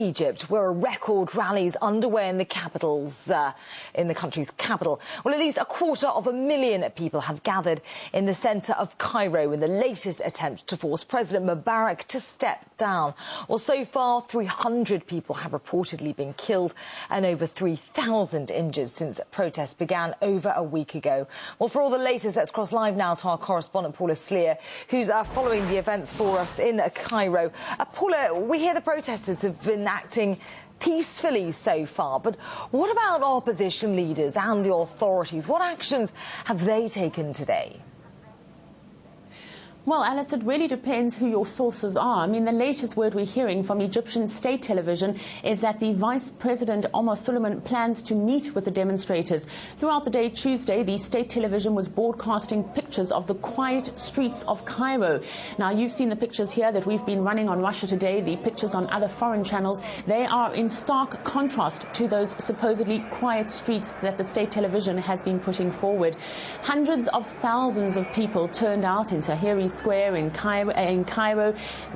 Egypt, where a record rally is underway in the country's capital. Well, at least 250,000 people have gathered in the centre of Cairo in the latest attempt to force President Mubarak to step down. Well, so far, 300 people have reportedly been killed and over 3,000 injured since protests began over a week ago. Well, for all the latest, let's cross live now to our correspondent Paula Sleer, who's following the events for us in Cairo. Paula, we hear the protesters have been acting peacefully so far, but what about opposition leaders and the authorities? What actions have they taken today? Well, Alice, it really depends who your sources are. I mean, the latest word we're hearing from Egyptian state television is that the Vice President Omar Suleiman plans to meet with the demonstrators. Throughout the day Tuesday, the state television was broadcasting pictures of the quiet streets of Cairo. Now, you've seen the pictures here that we've been running on Russia Today, the pictures on other foreign channels. They are in stark contrast to those supposedly quiet streets that the state television has been putting forward. Hundreds of thousands of people turned out in Tahrir Square in Cairo,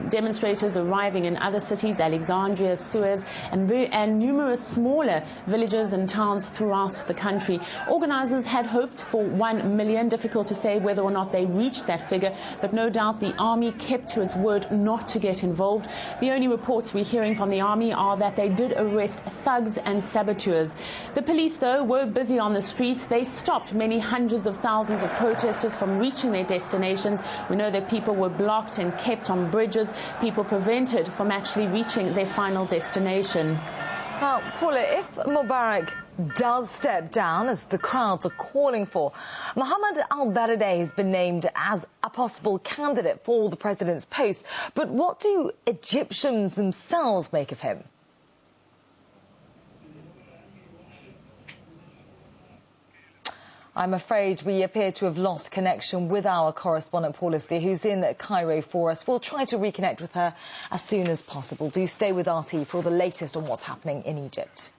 demonstrators arriving in other cities, Alexandria, Suez, and numerous smaller villages and towns throughout the country. Organisers had hoped for 1 million. Difficult to say whether or not they reached that figure, but no doubt the army kept to its word not to get involved. The only reports we're hearing from the army are that they did arrest thugs and saboteurs. The police, though, were busy on the streets. They stopped many hundreds of thousands of protesters from reaching their destinations. We know that people were blocked and kept on bridges, people prevented from actually reaching their final destination. Now, Paula, if Mubarak does step down, as the crowds are calling for, Mohammed al-Baradei has been named as a possible candidate for the president's post. But what do Egyptians themselves make of him? I'm afraid we appear to have lost connection with our correspondent Paula Sleer, who's in Cairo for us. We'll try to reconnect with her as soon as possible. Do stay with RT for all the latest on what's happening in Egypt.